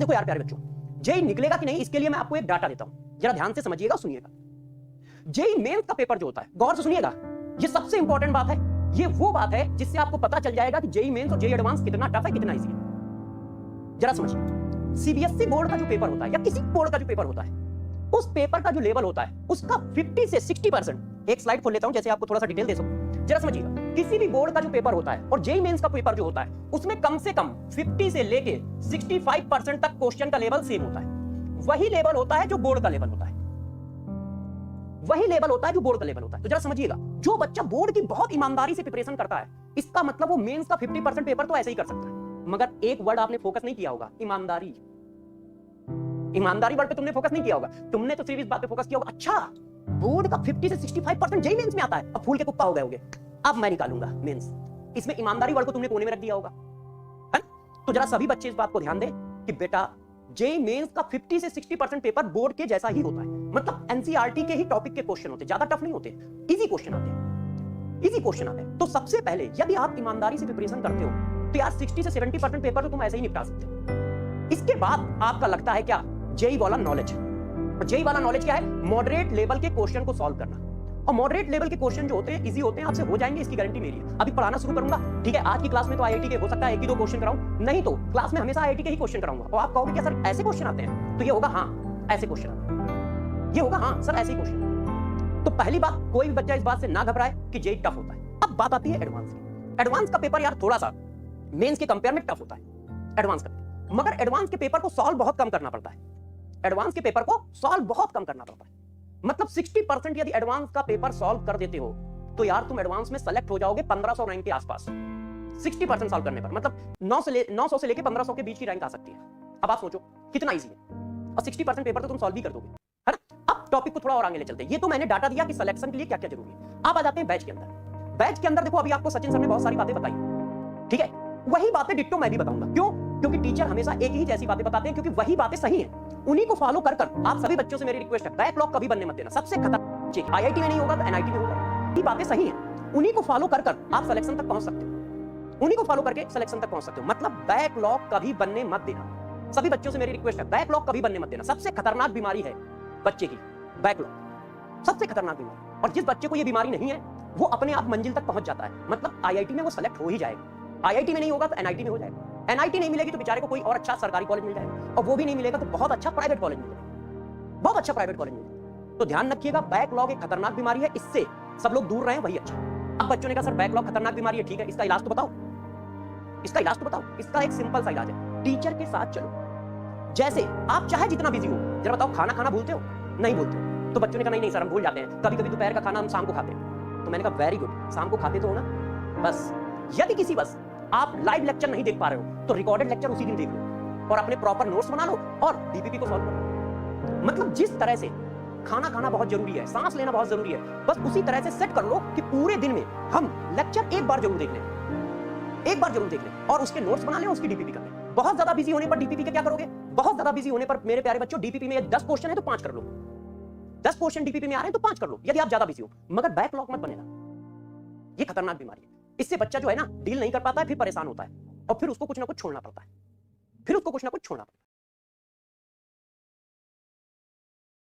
देखो यार प्यारे बच्चों, जेई निकलेगा कि नहीं इसके लिए मैं आपको एक डाटा देता हूं, जरा ध्यान से समझिएगा, सुनिएगा। जेई मेंस का पेपर जो होता है, गौर से सुनिएगा, ये सबसे इंपॉर्टेंट बात है। ये वो बात है जिससे आपको पता चल जाएगा कि जेई मेंस और जेई एडवांस कितना टफ है, कितना इजी है। जरा समझिए, सीबीएसई बोर्ड का जो पेपर होता है या किसी बोर्ड का जो पेपर होता है, उस पेपर का जो लेवल होता है उसका 50 से 60%, एक स्लाइड खोल लेता हूं जैसे आपको थोड़ा सा डिटेल दे सकूं, जरा समझिएगा। किसी भी बोर्ड का जो पेपर होता है और जेई मेंस का पेपर जो होता है उसमें कम से कम 50 से लेके 65% तक क्वेश्चन का लेवल सेम होता है। वही लेवल होता है जो बोर्ड का लेवल होता है, वही लेवल होता है जो बोर्ड का लेवल होता है। तो जरा समझिएगा, जो बच्चा बोर्ड की बहुत ईमानदारी से प्रिपरेशन करता है, इसका मतलब वो मेंस का 50% पेपर तो ऐसे ही कर सकता है। मगर एक वर्ड आपने फोकस नहीं किया होगा, ईमानदारी। ईमानदारी वर्ड पे तुमने फोकस नहीं किया होगा, तुमने तो सिर्फ इस बात पे फोकस किया होगा, अच्छा बोर्ड का 50 से 65% जेई मेंस में आता है, अब फूल के कुत्ता हो गए होगे, अब मैं निकालूंगा मेंस। इसमें ईमानदारी वर्ड को तुमने कोने में रख दिया होगा, है? तो जरा सभी बच्चे इस बात को ध्यान दें कि बेटा जेई मेंस का 50 से 60% पेपर बोर्ड के जैसा ही होता है। मतलब एनसीईआरटी के ही टॉपिक के क्वेश्चन होते हैं, ज्यादा टफ नहीं होते, इजी क्वेश्चन आते हैं, इजी क्वेश्चन आते हैं। तो सबसे पहले यदि आप ईमानदारी से प्रिपरेशन करते हो तो यार 60 से 70% पेपर तो तुम ऐसे ही निपटा सकते हो। इसके बाद आपका लगता है क्या, जेई वाला नॉलेज। जेई वाला नॉलेज क्या है, मॉडरेट लेवल के क्वेश्चन को सॉल्व करना। और मॉडरेट लेवल के क्वेश्चन जो होते हैं इजी होते हैं, आपसे हो जाएंगे, इसकी गारंटी मेरी है। अभी पढ़ाना शुरू करूंगा, ठीक है, आज की क्लास में तो आईआईटी के हो सकता है एक ही दो क्वेश्चन कराऊं, नहीं तो क्लास में हमेशा आईआईटी के ही क्वेश्चन कराऊंगा। और आप कहोगे क्या सर ऐसे क्वेश्चन आते हैं, तो ये होगा हाँ ऐसे क्वेश्चन आते हैं, ये होगा हाँ सर ऐसे क्वेश्चन। तो पहली बात, कोई भी बच्चा इस बात से ना घबराए कि जेई टफ होता है। अब बात आती है एडवांस की। एडवांस का पेपर यार थोड़ा सा मेंस के कंपेयर में टफ होता है एडवांस का, मगर एडवांस के पेपर को सॉल्व बहुत कम करना पड़ता है। एडवांस के पेपर को सॉल्व बहुत कम करना पड़ता है। मतलब 60% यदि एडवांस का पेपर सॉल्व कर देते हो तो यार तुम एडवांस में सेलेक्ट हो जाओगे 1500 रैंक के आसपास। 60% सॉल्व करने पर मतलब 900 से लेके 1500 के बीच की रैंक आ सकती है। अब आप सोचो कितना इजी है, और 60% पेपर तो तुम सॉल्व भी कर दोगे, है ना। अब टॉपिक को थोड़ा और आगे ले चलते हैं। ये तो मैंने डाटा दिया कि सिलेक्शन के लिए क्या क्या जरूरी है। आप आ जाते हैं बैच के अंदर। बैच के अंदर देखो, अभी आपको सचिन सर ने बहुत सारी बातें बताई, ठीक है, वही बातें डिट्टो मैं भी बताऊंगा। क्यों? क्योंकि टीचर हमेशा एक ही जैसी बातें बताते हैं, क्योंकि वही बातें सही हैं। उन्हीं को फॉलो कर आप सभी बच्चों से मेरी रिक्वेस्ट है, बैकलॉग कभी बनने मत देना। सबसे खतरनाक चीज, आईआईटी में नहीं होगा तो एनआईटी में होगा। ये बातें सही हैं, उन्हीं को फॉलो कर आप सिलेक्शन तक पहुंच सकते हो, उन्हीं को फॉलो करके सिलेक्शन तक पहुंच सकते हो। मतलब बैकलॉग कभी बनने मत देना। सभी बच्चों से मेरी रिक्वेस्ट है, बैकलॉग कभी बनने मत देना। सबसे खतरनाक बीमारी है बच्चे की बैकलॉग, सबसे खतरनाक बीमारी। और जिस बच्चे को ये बीमारी नहीं है वो अपने आप मंजिल तक पहुंच जाता है। मतलब आईआईटी में वो सेलेक्ट हो ही जाएगा, आईआईटी में नहीं होगा तो एनआईटी में हो जाएगा, एनआईटी नहीं मिलेगी तो बेचारे को कोई और अच्छा सरकारी कॉलेज मिल जाएगा, और वो भी नहीं मिलेगा तो बहुत अच्छा प्राइवेट कॉलेज मिल जाएगा, बहुत अच्छा प्राइवेट कॉलेज मिल जाएगा। तो ध्यान रखिएगा, बैकलॉग एक खतरनाक बीमारी है, इससे सब लोग दूर रहें वही अच्छा। अब बच्चों ने कहा सर बैकलॉग खतरनाक बीमारी है, ठीक है, इसका इलाज तो बताओ, इसका इलाज तो बताओ। इसका एक सिंपल सा इलाज है, टीचर के साथ चलो। जैसे आप चाहे जितना बिजी हो, जरा बताओ खाना खाना भूलते हो? नहीं भूलते हो। तो बच्चों ने कहा नहीं सर हम भूल जाते हैं, कभी कभी दोपहर का खाना हम शाम को खाते हैं। तो मैंने कहा वेरी गुड, शाम को खाते तो हो ना। बस यदि किसी बस आप लाइव लेक्चर नहीं देख पा रहे हो तो रिकॉर्डेड लेक्चर उसी दिन देख लो और अपने प्रॉपर नोट्स बना लो और डीपीपी को सॉल्व करो। मतलब जिस तरह से खाना खाना बहुत जरूरी है, सांस लेना बहुत जरूरी है, बस उसी तरह से सेट कर लो कि पूरे दिन में हम लेक्चर एक बार जरूर देख लें, एक बार जरूर देख लें और उसके नोट्स बना लें, उसकी डीपीपी कर लें। बहुत ज्यादा बिजी होने पर डीपीपी के क्या करोगे? बहुत ज्यादा बिजी होने पर मेरे प्यारे बच्चों डीपीपी में 10 क्वेश्चन है तो 5 कर लो, 10 क्वेश्चन डीपीपी में आ रहे हैं तो 5 कर लो, यदि आप ज्यादा बिजी हो। मगर बैकलॉग मत बनेना, ये खतरनाक बीमारी है। इससे बच्चा जो है ना डील नहीं कर पाता है, फिर परेशान होता है और फिर उसको कुछ ना कुछ छोड़ना पड़ता है, फिर उसको कुछ ना कुछ छोड़ना पड़ता है।